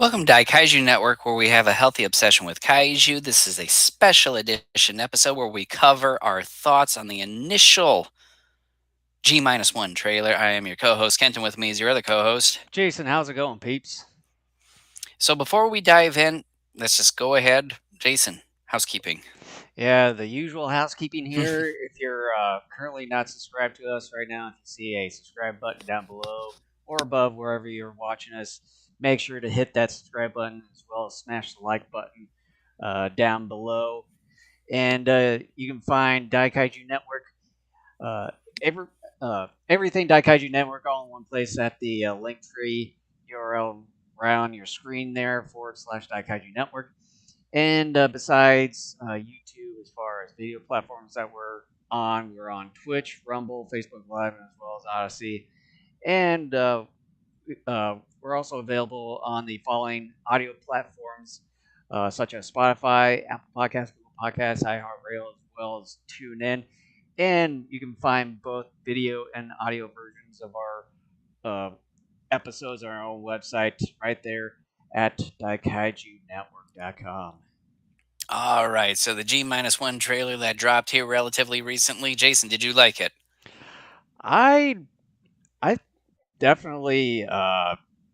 Welcome to Daikaiju Network, where we have a healthy obsession with kaiju. This is a special edition episode where we cover our thoughts on the initial G-1 trailer. I am your co-host, Kenton. With me is your other co-host. Jason, how's it going, peeps? So before we dive in, let's just go ahead. Jason, housekeeping. Yeah, the usual housekeeping here. If you're currently not subscribed to us right now, if you see a subscribe button down below or above wherever you're watching us, make sure to hit that subscribe button as well as smash the like button down below. And you can find Daikaiju Network, uh, every, everything Daikaiju Network all in one place at the link tree URL around your screen there /Daikaiju Network. And besides YouTube, as far as video platforms that we're on Twitch, Rumble, Facebook Live, as well as Odyssey. And we're also available on the following audio platforms, such as Spotify, Apple Podcasts, Google Podcasts, iHeartRadio, as well as TuneIn. And you can find both video and audio versions of our episodes on our own website right there at daikaijunetwork.com. All right, so the G-1 trailer that dropped here relatively recently. Jason, did you like it? I I definitely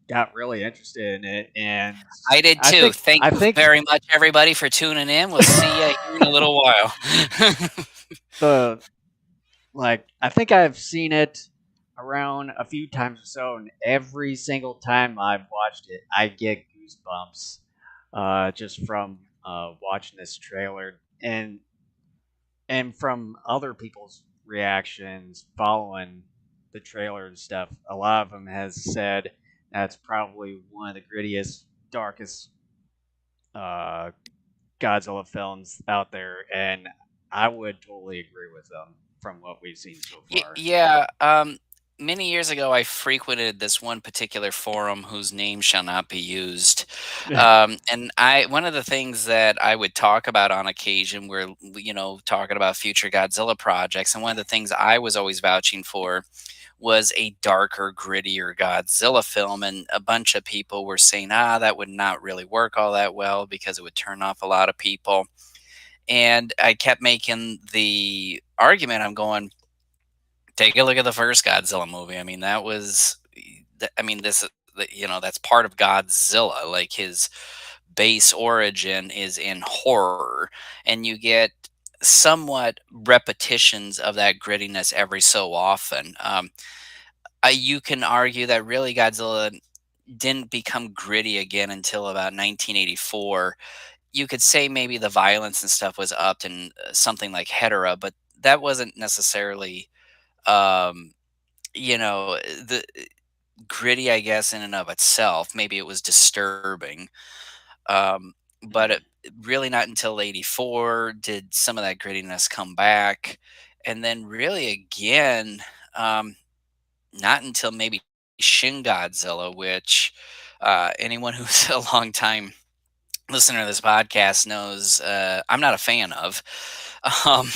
got really interested in it, and I did I too. think Thank I you think very much, everybody, for tuning in. We'll see you here in a little while. the I think I've seen it around a few times or so, and every single time I've watched it, I get goosebumps just from watching this trailer and from other people's reactions following the trailer and stuff. A lot of them has said that's probably one of the grittiest, darkest uh, Godzilla films out there, and I would totally agree with them from what we've seen so far. Yeah. Many years ago, I frequented this one particular forum whose name shall not be used. And one of the things that I would talk about on occasion were, talking about future Godzilla projects. And one of the things I was always vouching for was a darker, grittier Godzilla film. And a bunch of people were saying, that would not really work all that well because it would turn off a lot of people. And I kept making the argument. I'm going, take a look at the first Godzilla movie. I mean, that was, I mean, that's part of Godzilla. Like his base origin is in horror, and you get somewhat repetitions of that grittiness every so often. You can argue that really Godzilla didn't become gritty again until about 1984. You could say maybe the violence and stuff was upped in something like Hedorah, but that wasn't necessarily um, the gritty, I guess, in and of itself. Maybe it was disturbing, but really not until '84 did some of that grittiness come back, and then really again, not until maybe Shin Godzilla, which anyone who's a long time listener to this podcast knows I'm not a fan of. Um,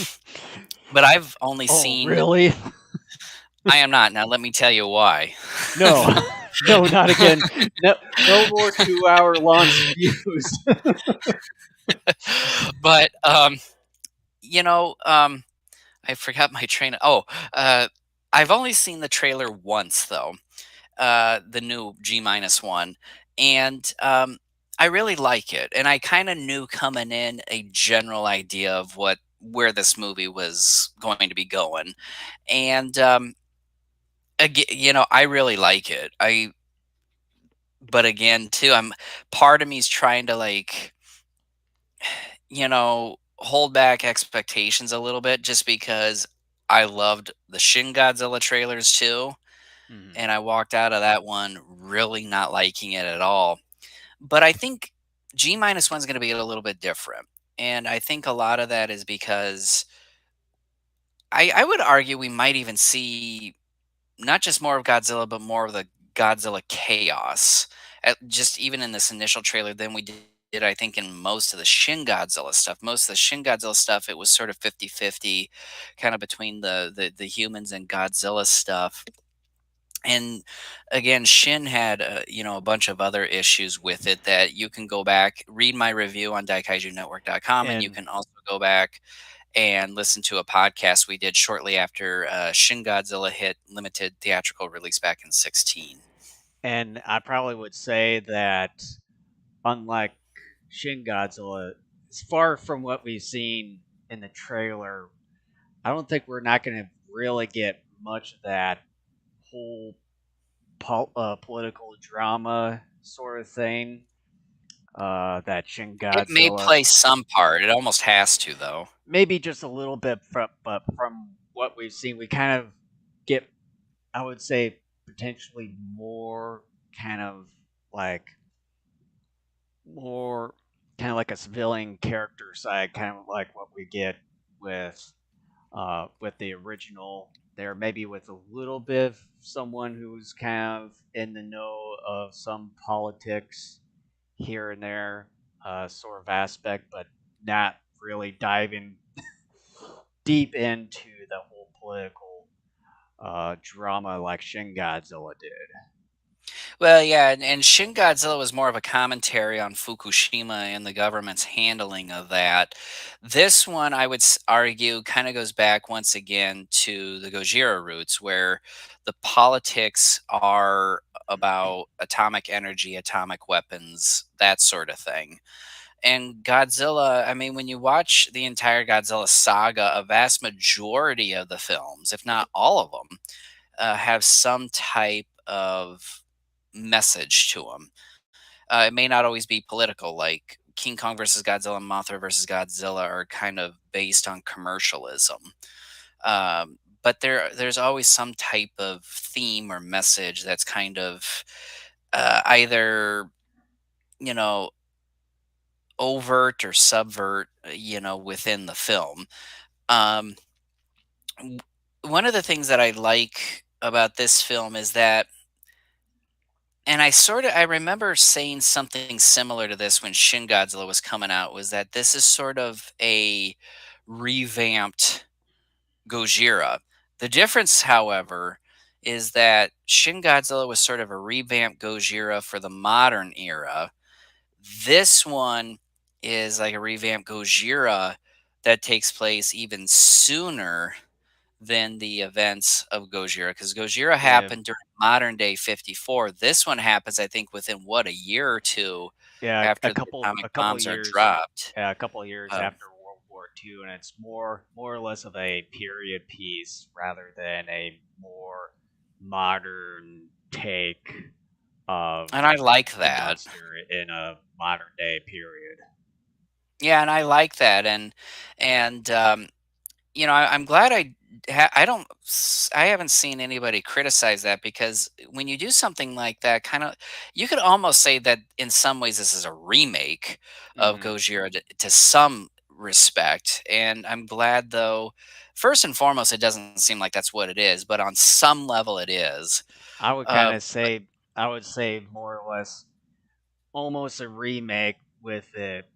but I've only Oh, seen. really? I am not. Now let me tell you why. No, no, not again. No, no more 2 hour launch views. But I forgot my train. I've only seen the trailer once though, the new G-1, and I really like it. And I kind of knew coming in a general idea of where this movie was going to be going, and again, I really like it. But again, too, I'm part of me is trying to hold back expectations a little bit just because I loved the Shin Godzilla trailers too. Mhm. And I walked out of that one really not liking it at all. But I think G-1 is going to be a little bit different. And I think a lot of that is because I would argue we might even see not just more of Godzilla, but more of the Godzilla chaos. Just even in this initial trailer, than we did, I think, in most of the Shin Godzilla stuff. Most of the Shin Godzilla stuff, it was sort of 50-50, kind of between the humans and Godzilla stuff. And again, Shin had a bunch of other issues with it that you can go back, read my review on daikaijunetwork.com, and you And can also go back and listen to a podcast we did shortly after Shin Godzilla hit limited theatrical release back in 16. and I probably would say that unlike Shin Godzilla, as far from what we've seen in the trailer, I don't think we're not going to really get much of that whole political drama sort of thing that Shin It may Godzilla. play some part. It almost has to, though. Maybe just a little bit, but from what we've seen, we kind of get, I would say, potentially more kind of like more kind of like a civilian character side, kind of like what we get with the original. There, maybe with a little bit of someone who's kind of in the know of some politics here and there, sort of aspect, but not really diving deep into the whole political drama like Shin Godzilla did. Well, yeah, and Shin Godzilla was more of a commentary on Fukushima and the government's handling of that. This one, I would argue, kind of goes back once again to the Gojira roots, where the politics are about atomic energy, atomic weapons, that sort of thing. And Godzilla, I mean, when you watch the entire Godzilla saga, a vast majority of the films, if not all of them, have some type of message to them. It may not always be political, like King Kong versus Godzilla and Mothra versus Godzilla are kind of based on commercialism. But there's always some type of theme or message that's kind of either, you know, overt or subvert, within the film. Um, w- One of the things that I like about this film is that, and I remember saying something similar to this when Shin Godzilla was coming out, was that this is sort of a revamped Gojira. The difference, however, is that Shin Godzilla was sort of a revamped Gojira for the modern era. This one is like a revamped Gojira that takes place even sooner than the events of Gojira, because Gojira Yeah, happened during modern day 54. This one happens, I think, within what, a year or two yeah, after the atomic a couple bombs are years, dropped. yeah, a couple years Um, after World War II, and it's more or less of a period piece rather than a more modern take of and I like the that. monster in a modern day period. Yeah, and I like that, and I'm glad I haven't seen anybody criticize that, because when you do something like that, kind of, you could almost say that in some ways this is a remake of Hmm. Gojira to some respect. And I'm glad, though, first and foremost, it doesn't seem like that's what it is, but on some level it is. I would kind Uh, of say, I would say more or less almost a remake with it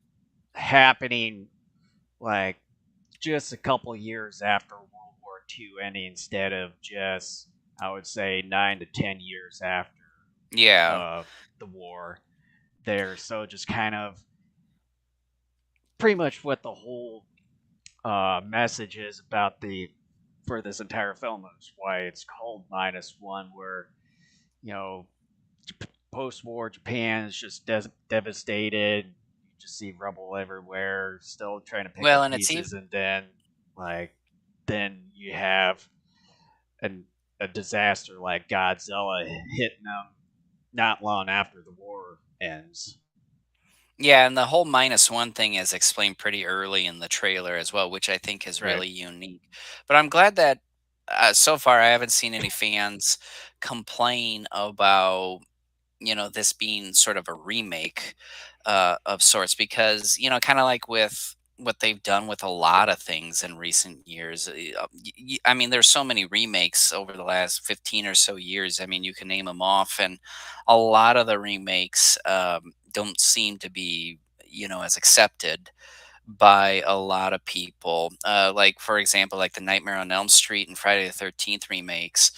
happening like just a couple years after World War II ending instead of just, I would say, 9 to 10 years after yeah. uh, the war there. So just kind of pretty much what the whole message is about the for this entire film is why it's called Minus One, where you know post-war Japan is just devastated. You just see rubble everywhere, still trying to pick Well, up and it's even pieces, and like then you have an, a disaster like Godzilla hitting them not long after the war ends. Yeah, and the whole minus one thing is explained pretty early in the trailer as well, which I think is Right. really unique. But I'm glad that so far I haven't seen any fans complain about, this being sort of a remake of sorts, because, kind of like with what they've done with a lot of things in recent years. I mean, there's so many remakes over the last 15 or so years. I mean, you can name them off, and a lot of the remakes don't seem to be, as accepted. by a lot of people. Like for example, like the Nightmare on Elm Street and Friday the 13th remakes.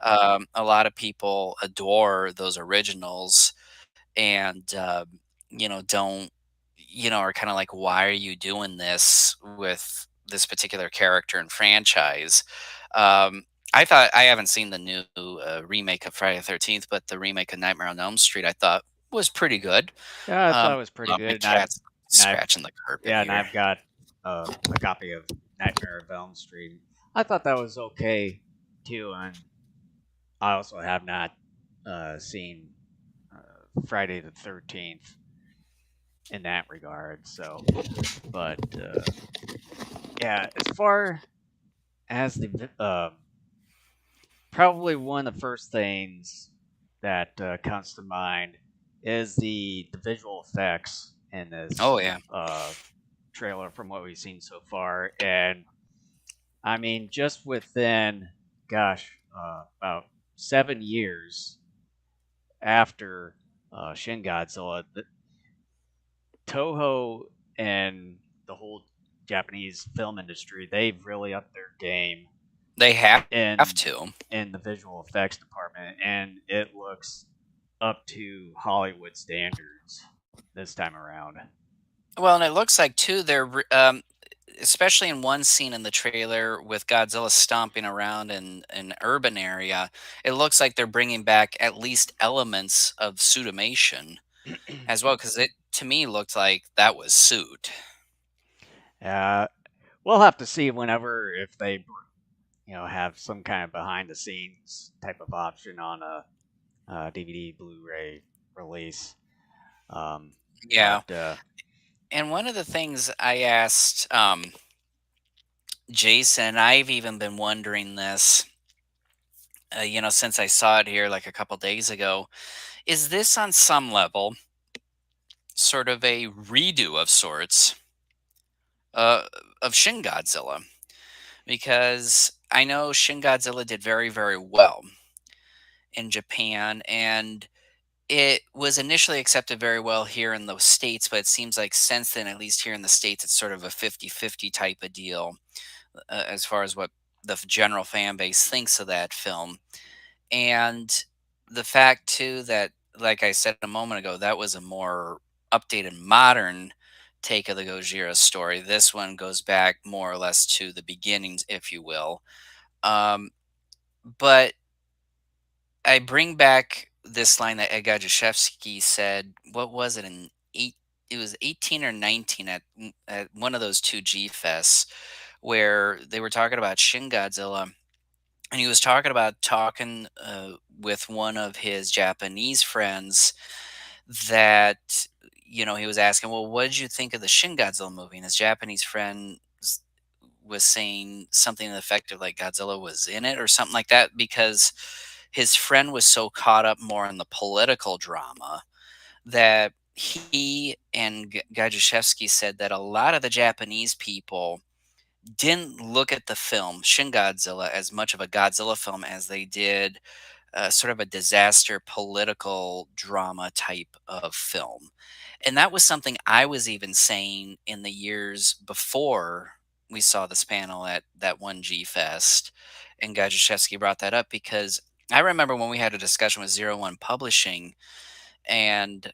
Hmm. A lot of people adore those originals, and don't are kind of like, why are you doing this with this particular character and franchise? um I haven't seen the new remake of Friday the 13th, but the remake of Nightmare on Elm Street I thought was pretty good. Yeah, I thought um it was pretty oh, my good, cat's and I've scratching the carpet yeah, and here. I've got a copy of Nightmare of Elm Street. I thought that was okay too, and I also have not seen Friday the 13th in that regard. So, but yeah, as far as probably one of the first things that comes to mind is the visual effects in Oh this yeah. trailer from what we've seen so far, and I mean, just within, gosh, about 7 years after Shin Godzilla, Toho and the whole Japanese film industry, they've really upped their game They have in to. in the visual effects department, and it looks up to Hollywood standards this time around. Well, and it looks like too especially in one scene in the trailer with Godzilla stomping around in an urban area, it looks like they're bringing back at least elements of suitimation as well, because it to me looked like that was suit. uh, we'll have to see whenever if they have some kind of behind the scenes type of option on a, DVD Blu-ray release. Um, Yeah. but And one of the things I asked Jason, I've even been wondering this, since I saw it here like a couple days ago, is this on some level sort of a redo of sorts uh, of Shin Godzilla? Because I know Shin Godzilla did very, very well in Japan, and it was initially accepted very well here in the States, but it seems like since then, at least here in the States, it's sort of a 50-50 type of deal as far as what the general fan base thinks of that film. And the fact, too, that, like I said a moment ago, that was a more updated, modern take of the Gojira story. This one goes back more or less to the beginnings, if you will. Um, but I bring back this line that Ed Gajuszewski said. What was it in eight? It was 18 or 19 at one of those two G fests where they were talking about Shin Godzilla, and he was talking with one of his Japanese friends that he was asking, well, what did you think of the Shin Godzilla movie? And his Japanese friend was saying something to the effect of like Godzilla was in it or something like that, because his friend was so caught up more in the political drama that he and Gajuszewski said that a lot of the Japanese people didn't look at the film Shin Godzilla as much of a Godzilla film as they did sort of a disaster political drama type of film. And that was something I was even saying in the years before we saw this panel at that one G Fest. And Gajuszewski brought that up because I remember when we had a discussion with Zero One Publishing, and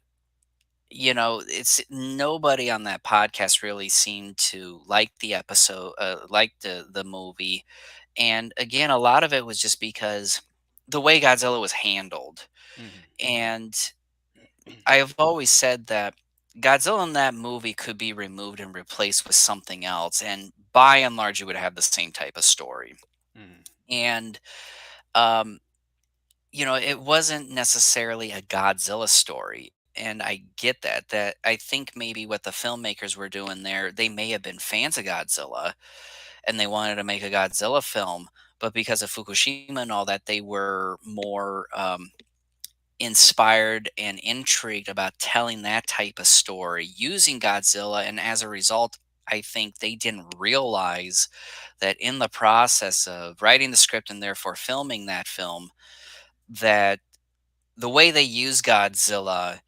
it's nobody on that podcast really seemed to like the episode, like the movie. And again, a lot of it was just because the way Godzilla was handled. Mhm. And I have always said that Godzilla in that movie could be removed and replaced with something else, and by and large, you would have the same type of story. Mhm. And um, it wasn't necessarily a Godzilla story. And I get that. That I think maybe what the filmmakers were doing there, they may have been fans of Godzilla and they wanted to make a Godzilla film, but because of Fukushima and all that, they were more inspired and intrigued about telling that type of story using Godzilla. And as a result, I think they didn't realize that in the process of writing the script and therefore filming that film, that the way they used Godzilla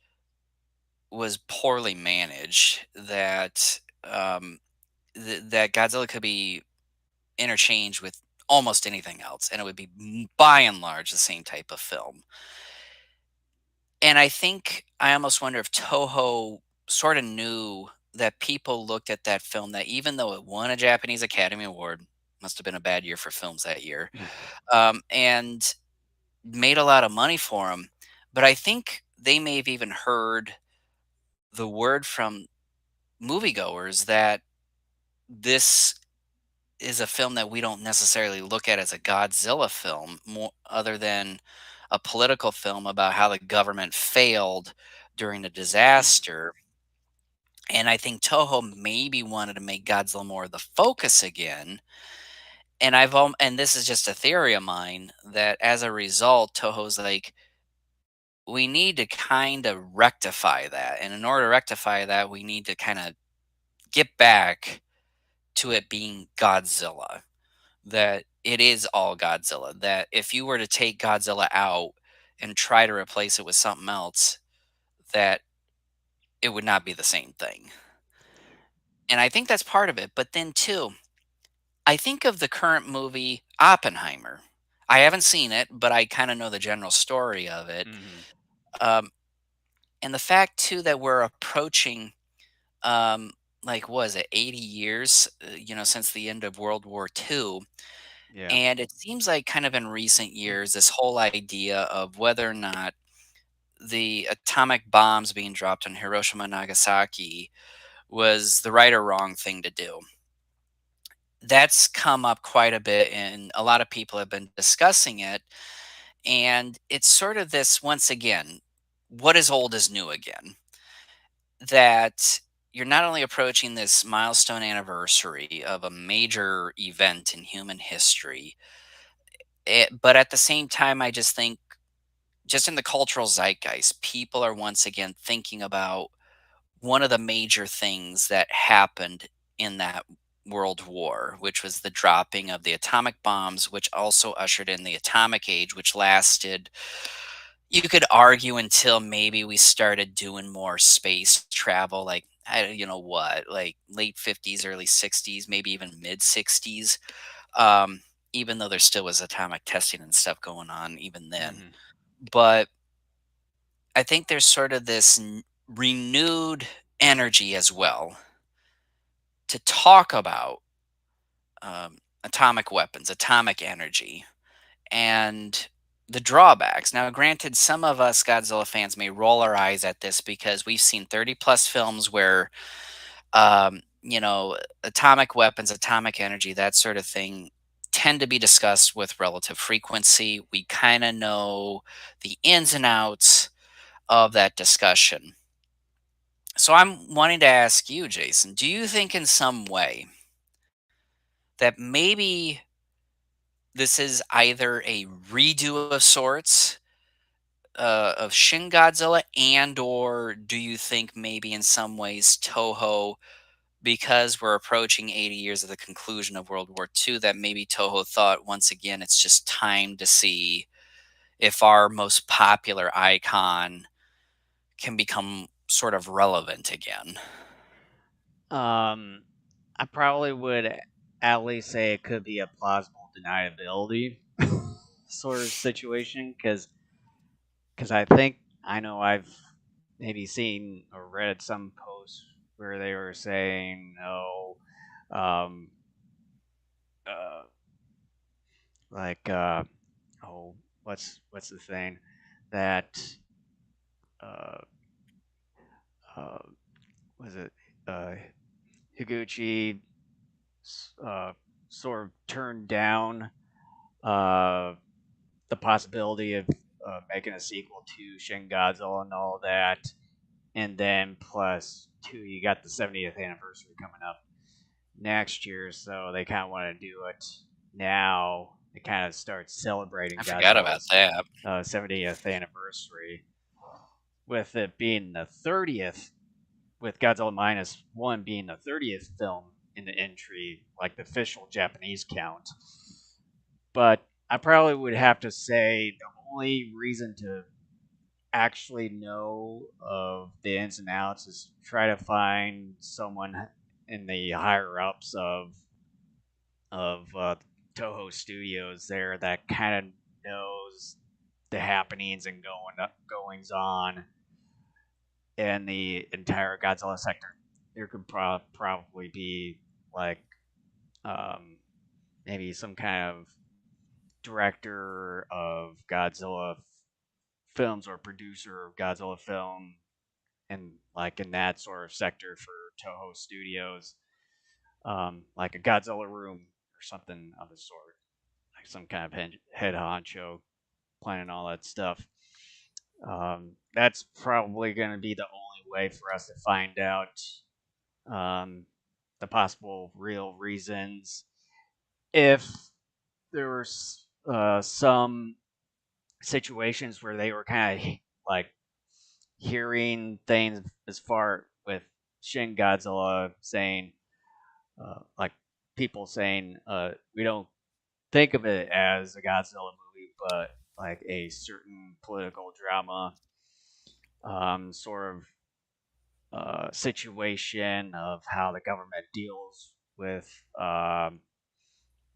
was poorly managed. That that Godzilla could be interchanged with almost anything else, and it would be by and large the same type of film. And I think I almost wonder if Toho sort of knew that people looked at that film, that even though it won a Japanese Academy Award, must have been a bad year for films that year, and made a lot of money for them. But I think they may have even heard the word from moviegoers that this is a film that we don't necessarily look at as a Godzilla film, more other than a political film about how the government failed during the disaster. And I think Toho maybe wanted to make Godzilla more of the focus again. And and this is just a theory of mine, that as a result, Toho's like, we need to kind of rectify that. And in order to rectify that, we need to kind of get back to it being Godzilla, that it is all Godzilla, that if you were to take Godzilla out and try to replace it with something else, that it would not be the same thing. And I think that's part of it. But then, too, I think of the current movie Oppenheimer. I haven't seen it, but I kind of know the general story of it. Hmm. Um, and the fact, too, that we're approaching, um, like, was it 80 years, since the end of World War II. Yeah. And it seems like kind of in recent years, this whole idea of whether or not the atomic bombs being dropped on Hiroshima and Nagasaki was the right or wrong thing to do. That's come up quite a bit, and a lot of people have been discussing it. And it's sort of this, once again, what is old is new again. That you're not only approaching this milestone anniversary of a major event in human history, but at the same time, I just think, just in the cultural zeitgeist, people are once again thinking about one of the major things that happened in that world war, which was the dropping of the atomic bombs, which also ushered in the atomic age, which lasted, you could argue, until maybe we started doing more space travel, like, like late 50s, early 60s, maybe even mid 60s. Um, Even though there still was atomic testing and stuff going on even then. Hmm. But I think there's sort of this renewed energy as well to talk about atomic weapons, atomic energy, and the drawbacks. Now, granted, some of us Godzilla fans may roll our eyes at this because we've seen 30 plus films where, atomic weapons, atomic energy, that sort of thing tend to be discussed with relative frequency. We kind of know the ins and outs of that discussion. So I'm wanting to ask you, Jason, do you think in some way that maybe this is either a redo of sorts, of Shin Godzilla, and or do you think maybe in some ways Toho, because we're approaching 80 years of the conclusion of World War II, that maybe Toho thought once again it's just time to see if our most popular icon can become sort of relevant again? Um, I probably would at least say it could be a plausible deniability sort of situation, because I think I know I've maybe seen or read some posts where they were saying, oh, um, uh, like, oh, what's the thing that uh, uh, was it uh, Higuchi uh, sort of turned down uh, the possibility of making a sequel to Shin Godzilla and all that. And then plus two, you got the 70th anniversary coming up next year, so they kind of want to do it now. They kind of start I celebrating forgot about Godzilla's that. 70th anniversary, with it being the 30th, with Godzilla Minus One being the 30th film in the entry, like the official Japanese count. But I probably would have to say the only reason to actually know of the ins and outs is try to find someone in the higher ups of Toho Studios there that kind of knows the happenings and goings on in the entire Godzilla sector. There could probably be like um, maybe some kind of director of Godzilla films or producer of Godzilla film, and like in that sort of sector for Toho Studios, like a Godzilla room or something of the sort, like some kind of head honcho planning all that stuff. That's probably going to be the only way for us to find out um, the possible real reasons. If there were some situations where they were kind of like hearing things as far with Shin Godzilla saying, like people saying, we don't think of it as a Godzilla movie, but like a certain political drama sort of situation of how the government deals with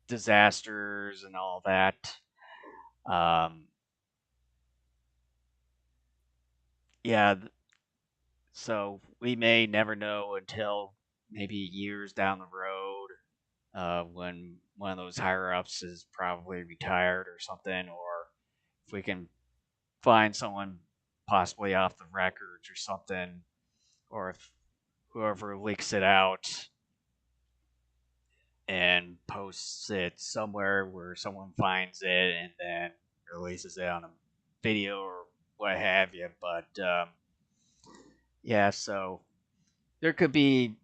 disasters and all that. Um, yeah, so we may never know until maybe years down the road when one of those higher ups is probably retired or something, or if we can find someone possibly off the records or something, or if whoever leaks it out and posts it somewhere where someone finds it and then releases it on a video or what have you. But yeah, so there could be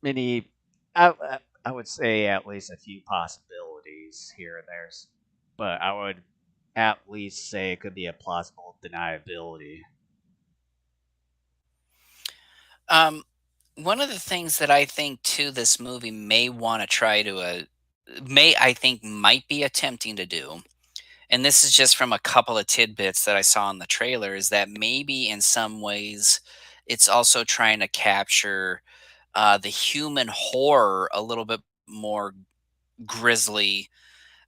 many. I would say at least a few possibilities here and there, but I would at least say it could be a plausible deniability. Um, One of the things that I think too this movie may want to try to may I think might be attempting to do, and this is just from a couple of tidbits that I saw in the trailer, is that maybe in some ways it's also trying to capture the human horror a little bit more grisly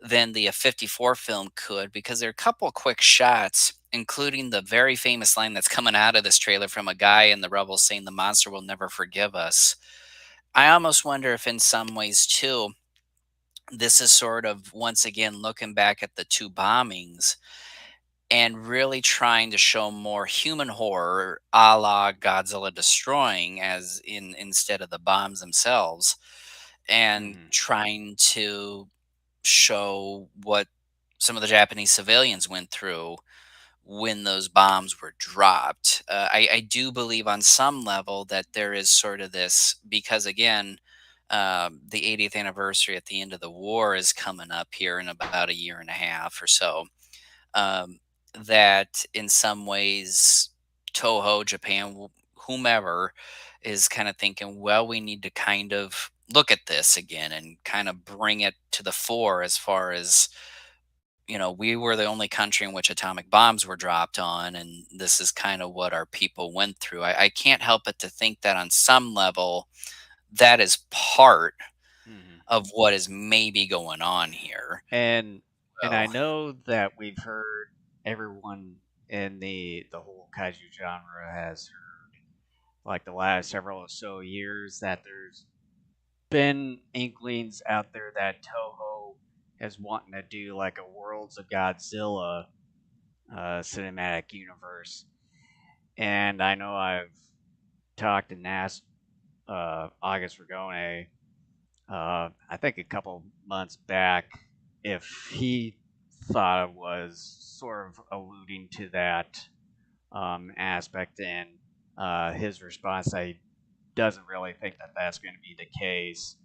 than the 54 film could, because there are a couple of quick shots, including the very famous line that's coming out of this trailer from a guy in the Rebels saying the monster will never forgive us. I almost wonder if in some ways too, this is sort of once again looking back at the two bombings and really trying to show more human horror a la Godzilla destroying as in instead of the bombs themselves, and Hmm. trying to show what some of the Japanese civilians went through when those bombs were dropped. I do believe on some level that there is sort of this, because again, the 80th anniversary at the end of the war is coming up here in about a year and a half or so. Um, that in some ways, Toho, Japan, whomever is kind of thinking, well, we need to kind of look at this again and kind of bring it to the fore as far as, we were the only country in which atomic bombs were dropped on, and this is kind of what our people went through. I can't help but to think that on some level, that is part Hmm. of what is maybe going on here. And and I So, know that we've heard everyone in the whole kaiju genre has heard like the last several or so years that there's been inklings out there that Toho is wanting to do like a Worlds of Godzilla cinematic universe. And I know I've talked and asked August Ragone, I think a couple months back, if he thought it was sort of alluding to that aspect, and his response that he doesn't really think that that's going to be the case.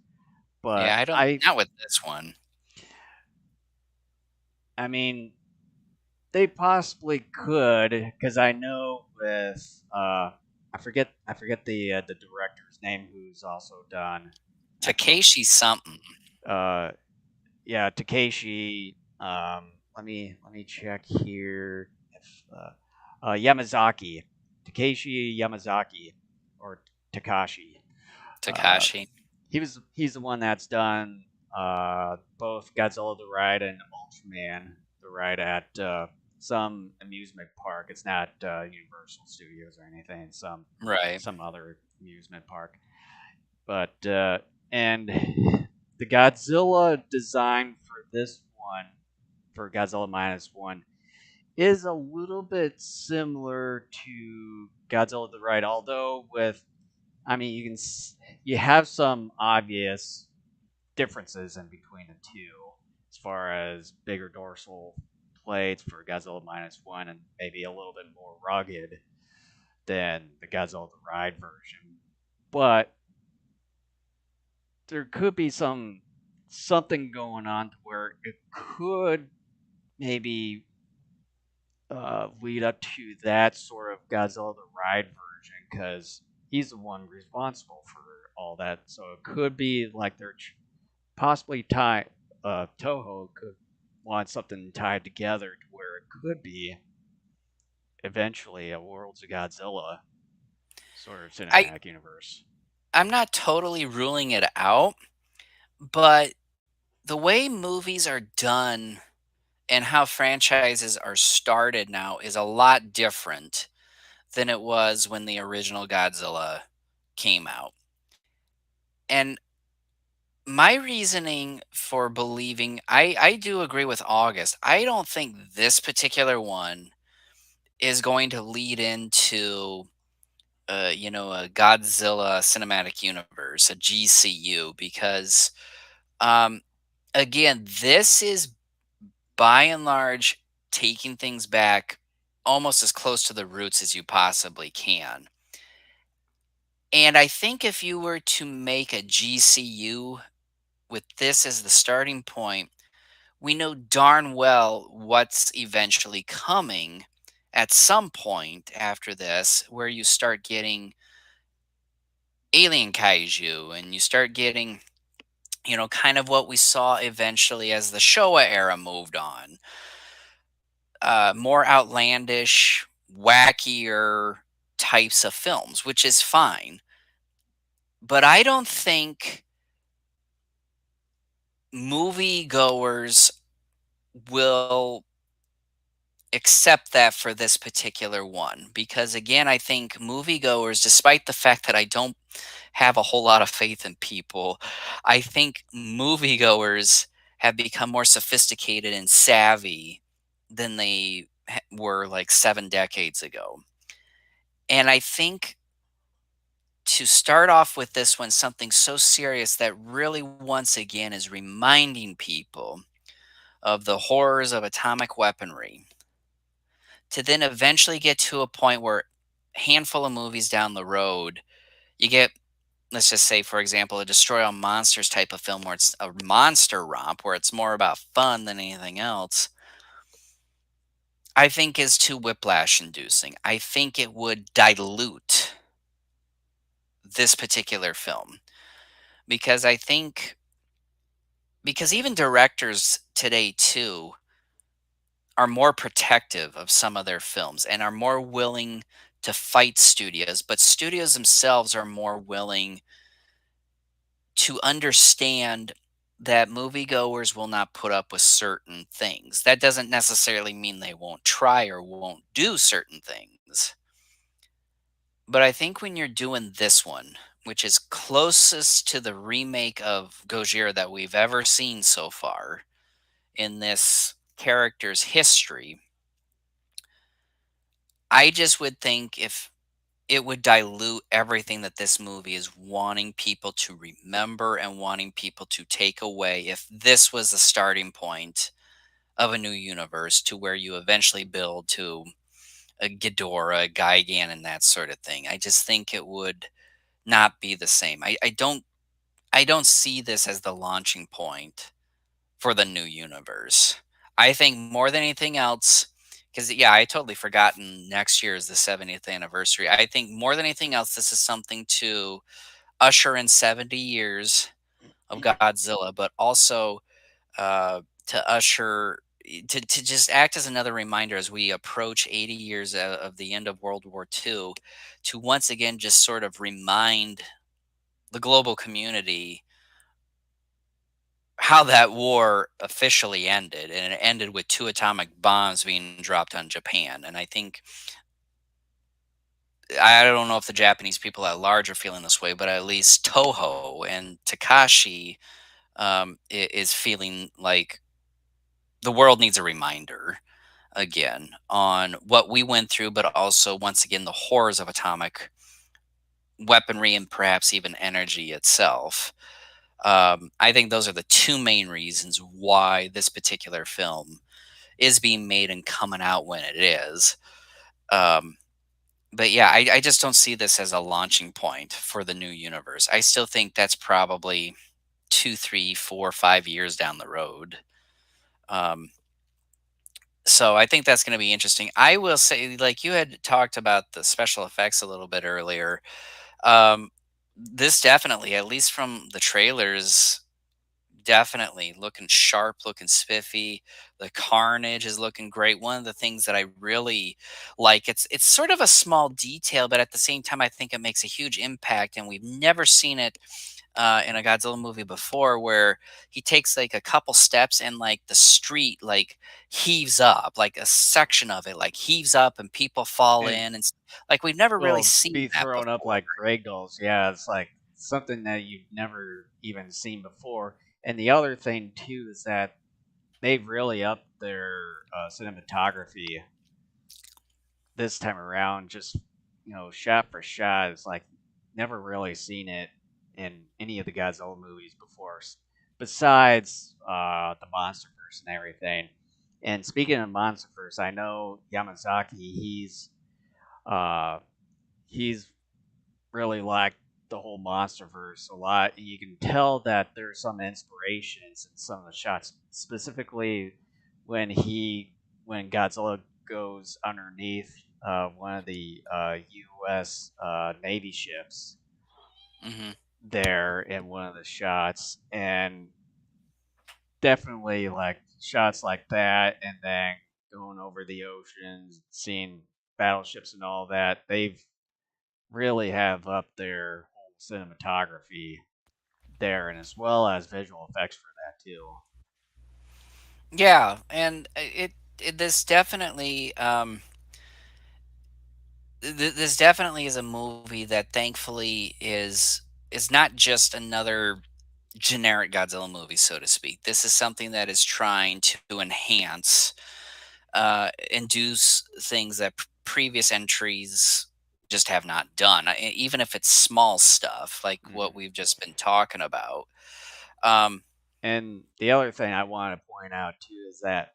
yeah, But I don't, not with this one. I mean, they possibly could, because I know with I forget the director's name who's also done actual Takeshi something. uh yeah, Takeshi. Let me check here if Yamazaki, Takeshi Yamazaki, or Takashi. Uh, Takashi. he's the one that's done both Godzilla the ride and Ultraman the ride at some amusement park. It's not Universal Studios or anything. Right. Some other amusement park. But and the Godzilla design for this one, for Godzilla minus one, is a little bit similar to Godzilla the ride, although with, I mean, you have some obvious differences in between the two, as far as bigger dorsal plates for Godzilla minus one, and maybe a little bit more rugged than the Godzilla the ride version. But there could be something going on to where it could maybe lead up to that sort of Godzilla the ride version, because he's the one responsible for all that. So it could be like they're possibly tied. Toho could want something tied together to where it could be eventually a Worlds of Godzilla sort of I cinematic universe. I'm not totally ruling it out, but the way movies are done and how franchises are started now is a lot different than it was when the original Godzilla came out. And my reasoning for believing I do agree with August. I don't think this particular one is going to lead into a Godzilla cinematic universe, a GCU, because um, again, this is by and large taking things back almost as close to the roots as you possibly can. And I think if you were to make a GCU with this as the starting point, we know darn well what's eventually coming at some point after this, where you start getting alien kaiju and you start getting, kind of what we saw eventually as the Showa era moved on. More outlandish, wackier types of films, which is fine. But I don't think moviegoers will accept that for this particular one because again I think moviegoers, despite the fact that I don't have a whole lot of faith in people, I think moviegoers have become more sophisticated and savvy than they were like 7 decades ago. And I think to start off with this one, something so serious that really once again is reminding people of the horrors of atomic weaponry, to then eventually get to a point where a handful of movies down the road, you get, let's just say, for example, a Destroy All Monsters type of film where it's a monster romp, where it's more about fun than anything else, I think is too whiplash inducing. I think it would dilute this particular film because I think, because even directors today too are more protective of some of their films and are more willing to fight studios, but studios themselves are more willing to understand that moviegoers will not put up with certain things. That doesn't necessarily mean they won't try or won't do certain things. But I think when you're doing this one, which is closest to the remake of Gojira that we've ever seen so far in this character's history, I just would think if it would dilute everything that this movie is wanting people to remember and wanting people to take away if this was the starting point of a new universe to where you eventually build to a Ghidorah, Gigan, and that sort of thing. I just think it would not be the same. I don't see this as the launching point for the new universe. I think more than anything else, because yeah, I totally forgotten next year is the 70th anniversary. I think more than anything else, this is something to usher in 70 years of Godzilla, but also to usher to just act as another reminder as we approach 80 years of the end of World War II, to once again just sort of remind the global community how that war officially ended, and it ended with 2 atomic bombs being dropped on Japan, and I think I don't know if the Japanese people at large are feeling this way, but at least Toho and Takashi, is feeling like the world needs a reminder again on what we went through, but also, once again, the horrors of atomic weaponry and perhaps even energy itself. I think those are the 2 main reasons why this particular film is being made and coming out when it is. Um, but yeah, I just don't see this as a launching point for the new universe. I still think that's probably 2, 3, 4, 5 years down the road. Um, so I think that's going to be interesting. I will say, like you had talked about the special effects a little bit earlier. Um, this definitely, at least from the trailers, definitely looking sharp, looking spiffy. The carnage is looking great. One of the things that I really like, it's sort of a small detail, but at the same time, I think it makes a huge impact. And we've never seen it in a Godzilla movie before, where he takes like a couple steps and like the street like heaves up, like a section of it like heaves up, and people fall And in, and like we've never really will seen be that thrown up before. like ragdolls. Yeah, it's like something that you've never even seen before. And the other thing too is that they've really upped their cinematography this time around. Just shot for shot, it's like never really seen it in any of the Godzilla movies before, besides the MonsterVerse and everything. And speaking of MonsterVerse, I know Yamazaki. Uh, he's really liked the whole MonsterVerse a lot. You can tell that there's some inspirations in some of the shots, specifically when when Godzilla goes underneath one of the U.S. Navy ships Hmm. there in one of the shots, and definitely like shots like that, and then going over the oceans, seeing battleships and all that. They've really have up their whole cinematography there, and as well as visual effects for that too. Yeah, and this definitely this definitely is a movie that thankfully is not just another generic Godzilla movie, so to speak. This is something that is trying to enhance and do things that previous entries just have not done, even if it's small stuff like what Mhm. we've just been talking about. Um, And the other thing I want to point out too is that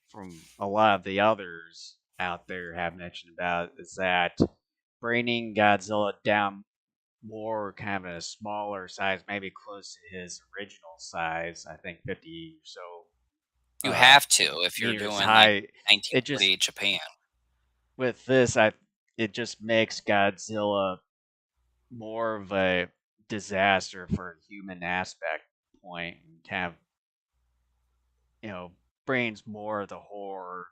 from a lot of the others out there have mentioned about is that bringing Godzilla down more kind of a smaller size, maybe close to his original size. I think 50 or so you have to if you're meters doing like high. It just 1948 Japan. with this, I it just makes Godzilla more of a disaster for a human aspect point, and kind of you know brings more of the horror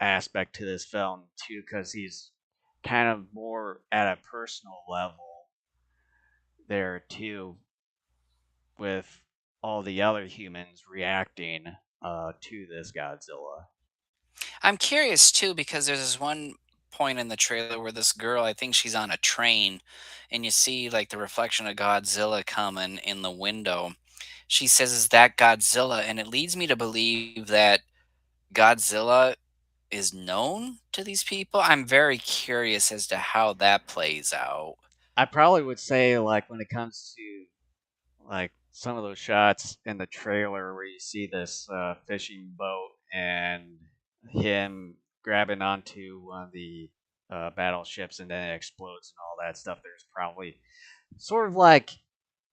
aspect to this film too, because he's kind of more at a personal level there too, with all the other humans reacting to this Godzilla. I'm curious too because there's this one point in the trailer where this girl, I think she's on a train, and you see like the reflection of Godzilla coming in the window. She says, "Is that Godzilla?" And it leads me to believe that Godzilla is known to these people. I'm very curious as to how that plays out. I probably would say like when it comes to like some of those shots in the trailer where you see this fishing boat and him grabbing onto one of the battleships and then it explodes and all that stuff. There's probably sort of like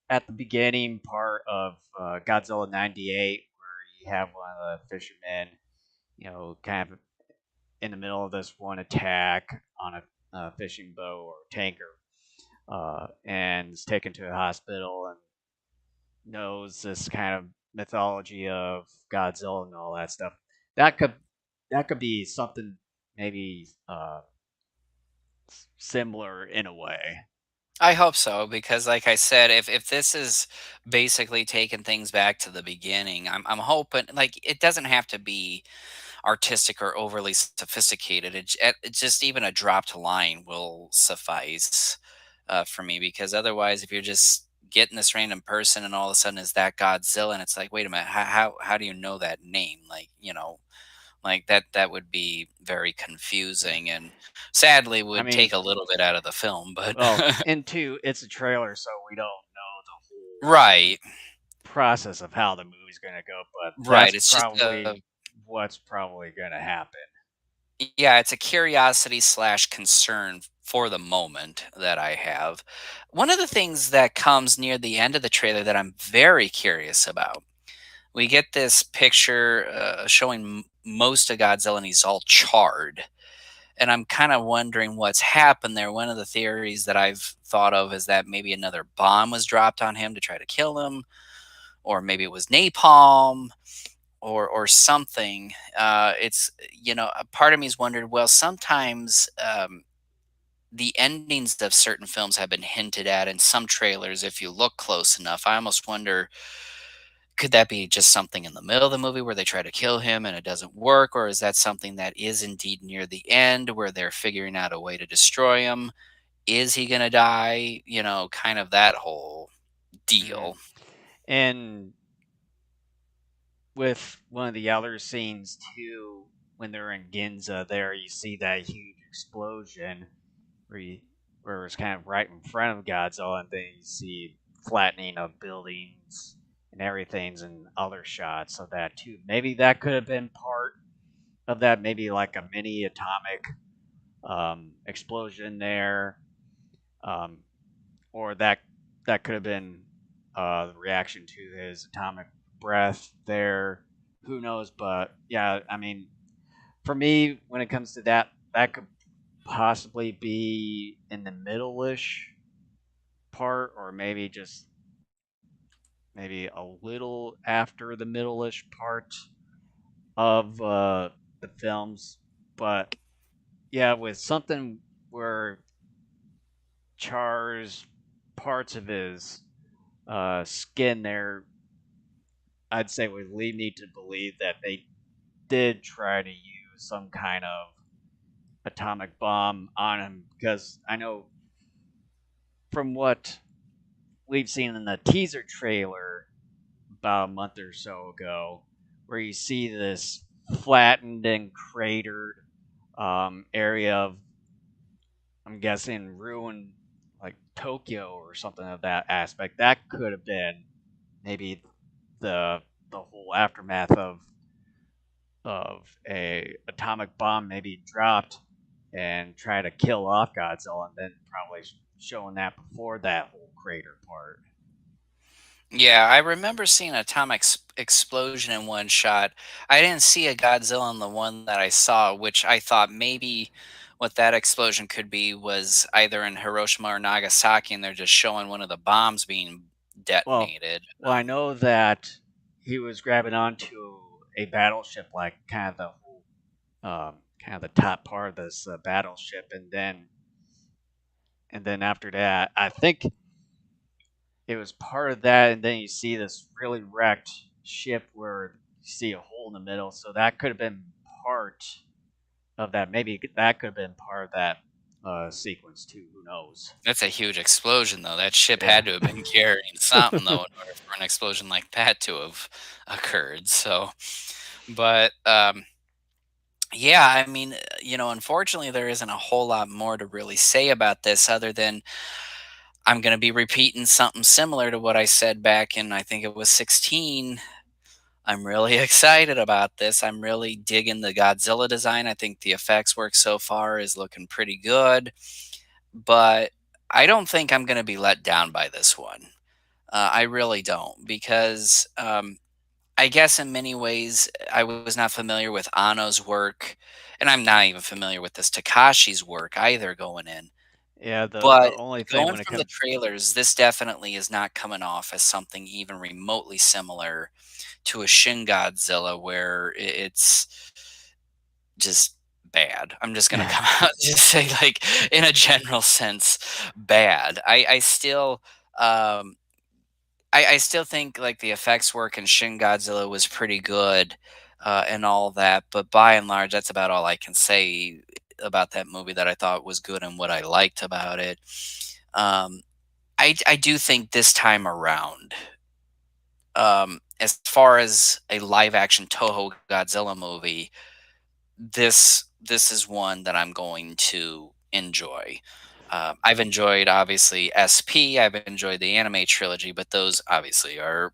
at the beginning part of Godzilla '98 where you have one of the fishermen, kind of in the middle of this one attack on a fishing boat or tanker, and is taken to a hospital and knows this kind of mythology of Godzilla and all that stuff. That could that could be something maybe similar in a way. I hope so because, like I said, if this is basically taking things back to the beginning, I'm hoping like it doesn't have to be artistic or overly sophisticated. It's just even a dropped line will suffice for me because otherwise, if you're just getting this random person and all of a sudden is that Godzilla, and it's like, wait a minute, how do you know that name? Like like that would be very Yeah. confusing and sadly I would take mean, a little bit out of the film, but well, and two, it's a trailer, so we don't know the whole right, process of how the movie's gonna go, but right. that's It's just probably what's probably gonna happen. yeah, it's a curiosity slash concern for the moment that I have. One of the things that comes near the end of the trailer that I'm very curious about, we get this picture showing most of Godzilla and he's all charred. And I'm kind of wondering what's happened there. One of the theories that I've thought of is that maybe another bomb was dropped on him to try to kill him, or maybe it was napalm, or something. It's a part of me's wondered. Well, sometimes the endings of certain films have been hinted at in some trailers. If you look close enough, I almost wonder could that be just something in the middle of the movie where they try to kill him and it doesn't work, or is that something that is indeed near the end where they're figuring out a way to destroy him? Is he gonna die? Kind of that whole Mhm. deal. And with one of the other scenes too, when they're in Ginza, there you see that huge explosion where where it's kind of right in front of Godzilla, and then you see flattening of buildings and everything's in other shots of that too. Maybe that could have been part of that. Maybe like a mini atomic explosion there, um, or that could have been the reaction to his atomic breath there. Who knows? But yeah, I mean, for me, when it comes to that, that could possibly be in the middle-ish part, or maybe just maybe a little after the middle-ish part of the films. But yeah, with something where Char's parts of his skin there, I'd say would lead me to believe that they did try to use some kind of atomic bomb on him, because I know from what we've seen in the teaser trailer about a month or so ago, where you see this flattened and cratered area of, I'm guessing, ruined like Tokyo or something of that aspect. That could have been maybe the whole aftermath of a atomic bomb maybe dropped and try to kill off Godzilla, and then probably showing that before that whole crater part. Yeah, I remember seeing an atomic explosion in one shot. I didn't see a Godzilla in the one that I saw, which I thought maybe what that explosion could be was either in Hiroshima or Nagasaki, and they're just showing one of the bombs being Well, detonated. well, I know that he was grabbing onto a battleship, like kind of the top part of this battleship, and then after that, I think it was part of that, and then you see this really wrecked ship where you see a hole in the middle. So that could have been part of that. Maybe that could have been part of that sequence too. Who knows? That's a huge explosion, though. That ship Yeah. had to have been carrying something, though, in order for an explosion like that to have occurred. So, but yeah, I mean, unfortunately, there isn't a whole lot more to really say about this other than I'm going to be repeating something similar to what I said back in, I think it was 16. I'm really excited about this. I'm really digging the Godzilla design. I think the effects work so far is looking pretty good, but I don't think I'm going to be let down by this one. I really don't because I guess in many ways I was not familiar with Ano's work, and I'm not even familiar with this Takashi's work either going in. Yeah. The But only thing going when it from the comes, trailers, this definitely is not coming off as something even remotely similar to a Shin Godzilla, where it's just bad. I'm just gonna come out and just say, like, in a general sense, bad. I still, um I still think, like, the effects work in Shin Godzilla was pretty good, and all that, but by and large, that's about all I can say about that movie that I thought was good and what I liked about it. Um, I do think this time around, as far as a live action Toho Godzilla movie, this is one that I'm going to enjoy. I've enjoyed obviously SP. I've enjoyed the anime trilogy, but those obviously are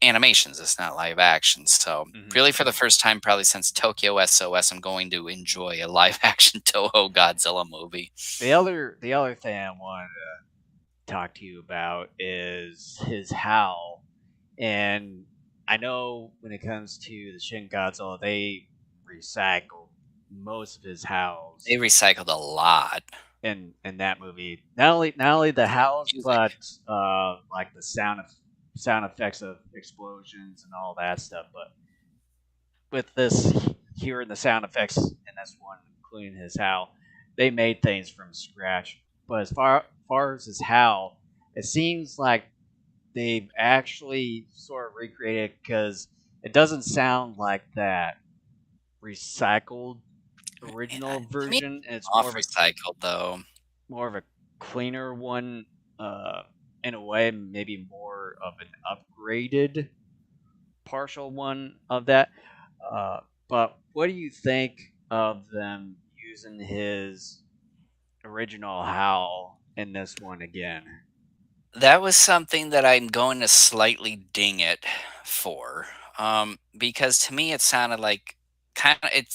animations. It's not live action. So Mhm. really, for the first time probably since Tokyo SOS, I'm going to enjoy a live action Toho Godzilla movie. The other thing I wanted to talk to you about is his howl. And I know when it comes to the Shin Godzilla, they recycle most of his They howls recycled a lot. in that movie. Not only the howls, Music. but like the sound effects of explosions and all that stuff. But with this, hearing the sound effects in this one, including his howl, they made things from scratch. But as far as his howl, it seems like they've actually sort of recreated because it doesn't sound like that recycled Man, original to me, version. And it's off recycled though. more of a cleaner one, in a way, maybe more of an upgraded partial one of that. Uh, but what do you think of them using his original howl in this one again? That was something that I'm going to slightly ding it for, because to me it sounded like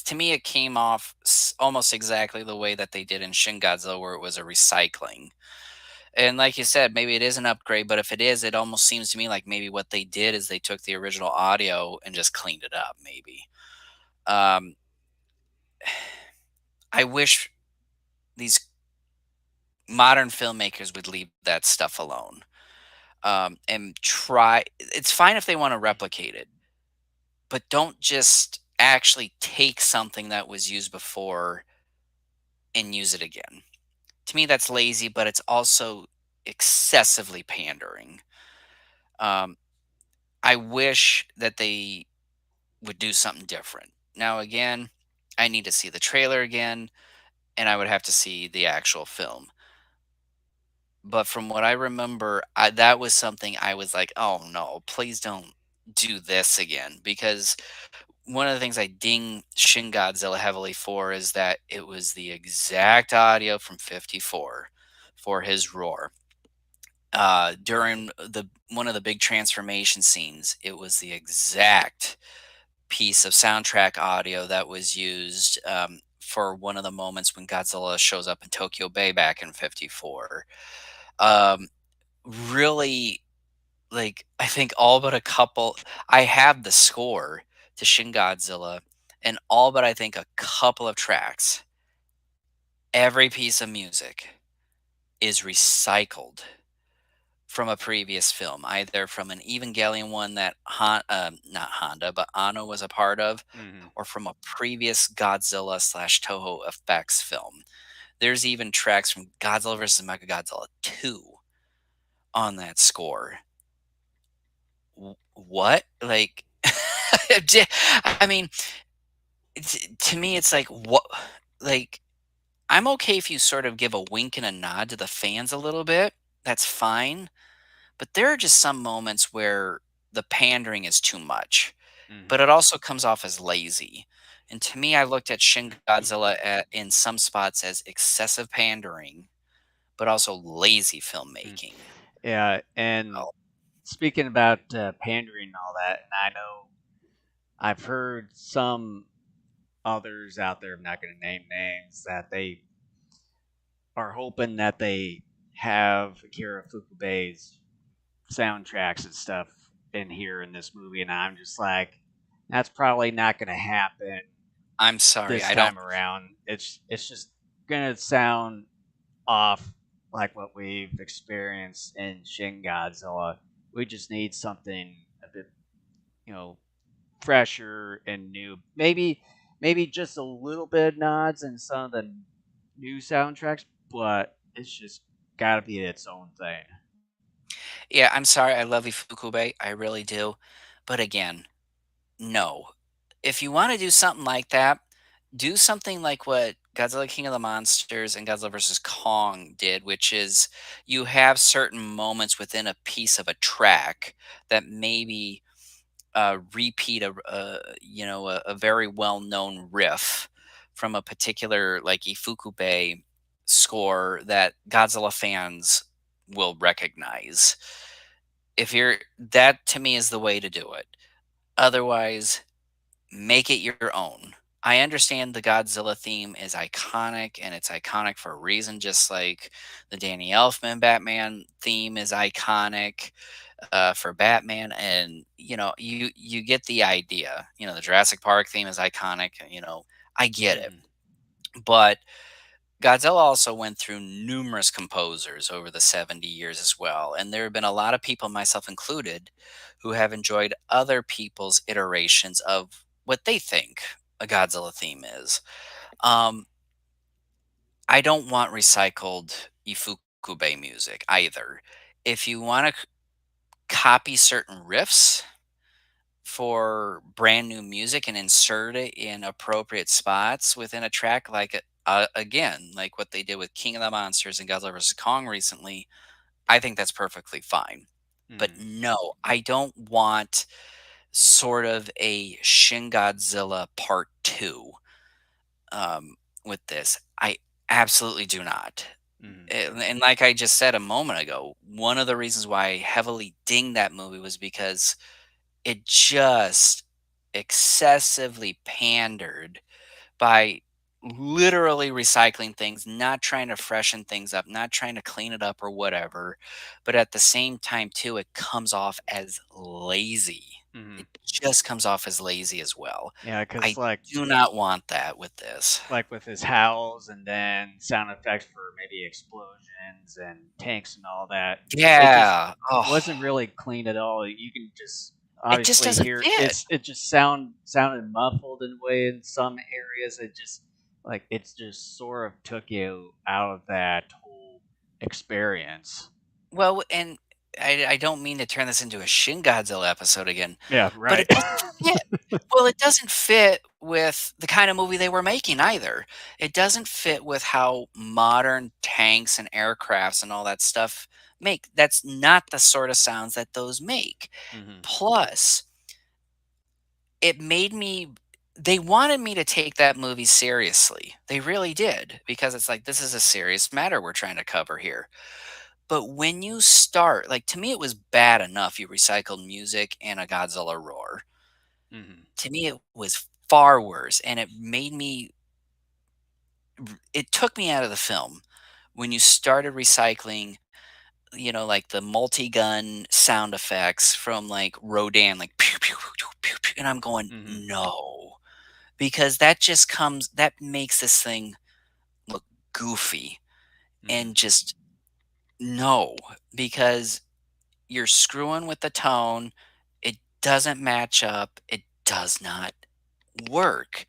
to me it came off almost exactly the way that they did in Shin Godzilla, where it was a recycling. And like you said, maybe it is an upgrade, but if it is, it almost seems to me like maybe what they did is they took the original audio and just cleaned it up. Maybe. Um, I wish these modern filmmakers would leave that stuff alone, and try. It's fine if they want to replicate it, but don't just actually take something that was used before and use it again. To me, that's lazy, but it's also excessively pandering. Um, I wish that they would do something different. Now, again, I need to see the trailer again, and I would have to see the actual film. But from what I remember, that was something I was like, oh no, please don't do this again. Because one of the things I ding Shin Godzilla heavily for is that it was the exact audio from 54 for his roar. During the one of the big transformation scenes, it was the exact piece of soundtrack audio that was used, for one of the moments when Godzilla shows up in Tokyo Bay back in 54. Um, really, like, I think all but a couple I have the score to Shin Godzilla, and all but I think a couple of tracks, every piece of music is recycled from a previous film, either from an Evangelion one that not Honda, but Anno was a part of, Hmm. or from a previous Godzilla slash Toho effects film. There's even tracks from Godzilla vs. Mechagodzilla 2 on that score. What? Like, I mean, to me, it's like, what? Like, I'm okay if you sort of give a wink and a nod to the fans a little bit. That's fine. But there are just some moments where the pandering is too much, but Hmm. it also comes off as lazy. And to me, I looked at Shin Godzilla in some spots as excessive pandering, but also lazy filmmaking. Yeah, and Oh, speaking about pandering and all that, and I know I've heard some others out there, I'm not going to name names, that they are hoping that they have Akira Fukube's soundtracks and stuff in here in this movie, and I'm just like, that's probably not going to happen I'm sorry, this I don't. time around. It's just going to sound off like what we've experienced in Shin Godzilla. We just need something a bit, you know, fresher and new. Maybe maybe just a little bit of nods in some of the new soundtracks, but it's just gotta be its own thing. Yeah, I'm sorry, I love Ifukube, I really do, but again, no. If you wanna do something like that, do something like what Godzilla King of the Monsters and Godzilla versus Kong did, which is you have certain moments within a piece of a track that maybe, repeat a very well-known riff from a particular, like, Ifukube score that Godzilla fans will recognize. If you're that to me is the way to do it. Otherwise, make it your own. I understand the Godzilla theme is iconic and it's iconic for a reason, just like the Danny Elfman Batman theme is iconic for Batman. And you get the idea. The Jurassic Park theme is iconic. I get it, Mhm. but Godzilla also went through numerous composers over the 70 years as well, and there have been a lot of people, myself included, who have enjoyed other people's iterations of what they think a Godzilla theme is. Um, I don't want recycled Ifukube music either. If you want to copy certain riffs for brand new music and insert it in appropriate spots within a track, like again, like what they did with King of the Monsters and Godzilla vs Kong recently, I think that's perfectly fine. But Mhm. no, I don't want sort of a Shin Godzilla Part Two with this. I absolutely do not. Mhm. And like I just said a moment ago, one of the reasons why I heavily dinged that movie was because it just excessively pandered by literally recycling things, not trying to freshen things up, not trying to clean it up or whatever. But at the same time, too, it comes off as lazy. Mhm. It just comes off as lazy as well. Yeah, I because do not want that with this. like with his howls and then sound effects for maybe explosions and tanks and all that, it just Yeah. Oh, wasn't really clean at all. You can just it just obviously doesn't hear fit. it just sounded muffled in a way in some areas. It just like it's just sort of took you out of that whole experience. Well, and I don't mean to turn this into a Shin Godzilla episode again, Yeah, but right. it doesn't fit. Well, it doesn't fit with the kind of movie they were making either. It doesn't fit with how modern tanks and aircrafts and all that stuff make. That's not the sort of sounds that those make. Mhm. Plus, it made me they wanted me to take that movie seriously. They really did because it's like this is a serious matter we're trying to cover here. But when you start like, to me, it was bad enough you recycled music and a Godzilla roar. Mhm. To me, it was far worse, and it took me out of the film when you started recycling, like, the multi-gun sound effects from, like, Rodan, like, pew, pew, pew, pew, pew, and I'm going, Mhm. "No," because that makes this thing look goofy, Mhm. and just no, because you're screwing with the tone. It doesn't match up. It does not work.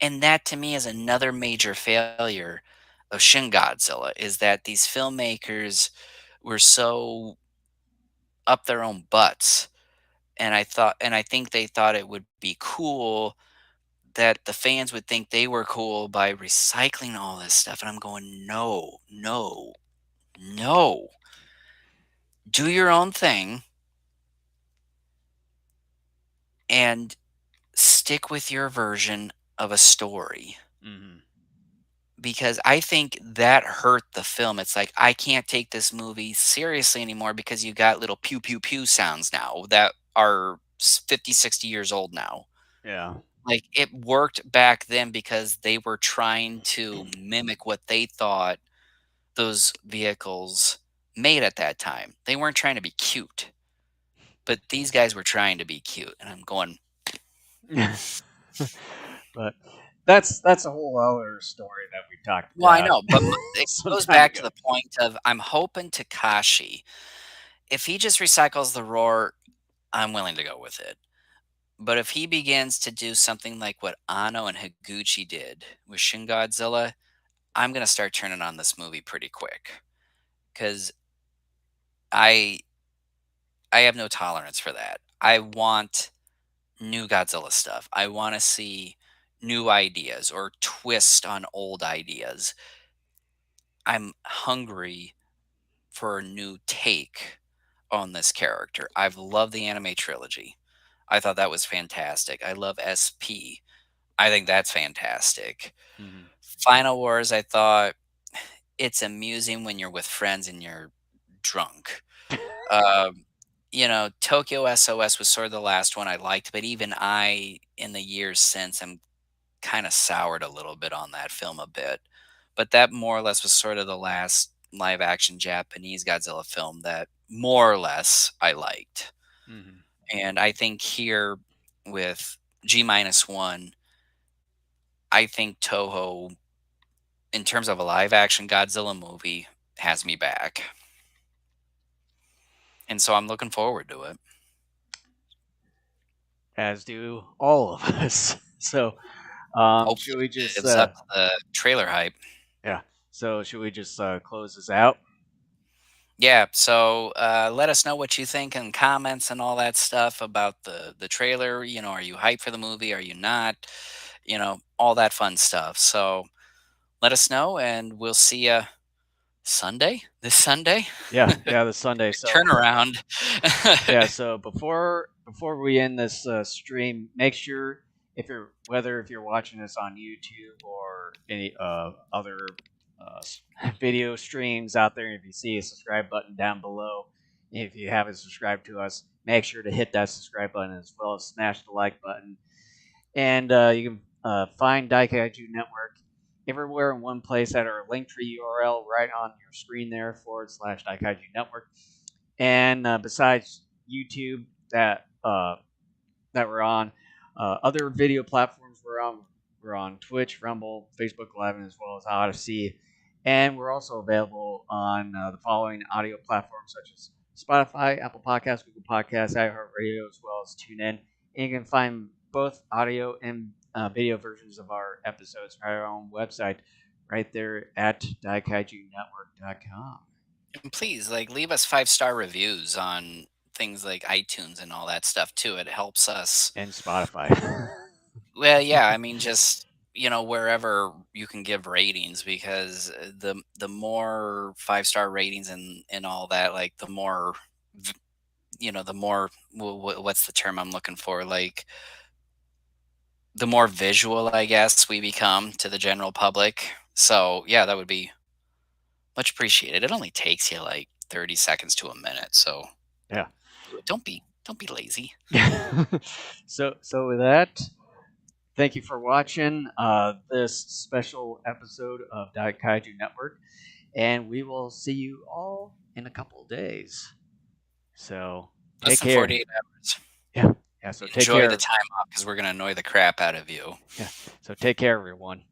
And that to me is another major failure of Shin Godzilla is that these filmmakers were so up their own butts. And I think they thought it would be cool that the fans would think they were cool by recycling all this stuff. And I'm going, no, no, no. Do your own thing and stick with your version of a story, Mhm. because I think that hurt the film. It's like, I can't take this movie seriously anymore because you got little pew pew pew sounds now that are 50, 60 years old now. Yeah. Like, it worked back then because they were trying to mimic what they thought those vehicles made at that time. They weren't trying to be cute, but these guys were trying to be cute. And I'm going, But that's a whole other story that we talked well, I about know, but it some goes time back to ago. the point of I'm hoping Takashi, if he just recycles the roar, I'm willing to go with it. But if he begins to do something like what Anno and Higuchi did with Shin Godzilla, I'm gonna start turning on this movie pretty quick because I I have no tolerance for that. I want new Godzilla stuff. I want to see new ideas or twist on old ideas. I'm hungry for a new take on this character. I've loved the anime trilogy. I thought that was fantastic. I love SP. I think that's fantastic. Mhm. Final Wars, I thought it's amusing when you're with friends and you're drunk. Um, Tokyo SOS was sort of the last one I liked, but even I, in the years since, am kind of soured a little bit on that film a bit. But that more or less was sort of the last live action Japanese Godzilla film that more or less I liked. Mhm. And I think here with G minus one, I think Toho, in terms of a live action Godzilla movie, has me back. And so I'm looking forward to it. As do all of us. So, Hopefully should we it just lives up to the trailer hype. yeah? So should we just close this out? Yeah, so let us know what you think in comments and all that stuff about the trailer. Are you hyped for the movie? Are you not? All that fun stuff. So let us know, and we'll see you Sunday. This Sunday. Yeah, yeah, this Sunday. So Turnaround. yeah, so before we end this stream, make sure if you're watching this on YouTube or any other video streams out there, if you see a subscribe button down below, if you haven't subscribed to us, make sure to hit that subscribe button as well as smash the like button. And you can find Daikaiju Network everywhere in one place at our Linktree URL right on your screen there /Daikaiju Network. And besides YouTube, that we're on, other video platforms we're on Twitch, Rumble, Facebook Live, and as well as Odyssey. And we're also available on the following audio platforms such as Spotify, Apple Podcasts, Google Podcasts, iHeartRadio, as well as TuneIn. And you can find both audio and video versions of our episodes on our own website right there at daikaijunetwork.com. And please, leave us 5-star reviews on things like iTunes and all that stuff too. It helps us. And Spotify. Well, yeah, I mean, just wherever you can give ratings, because the more 5-star ratings and all that, like the more, the more what's the term I'm looking for? Like the more visual, I guess, we become to the general public. So yeah, that would be much appreciated. It only takes you like 30 seconds to a minute, so Yeah. don't be lazy. So with that, thank you for watching this special episode of Daikaiju Network, and we will see you all in a couple of days. So Less take than care. 48 hours. Yeah, yeah. So take Enjoy the care. time off because we're gonna annoy the crap out of you. Yeah. So take care, everyone.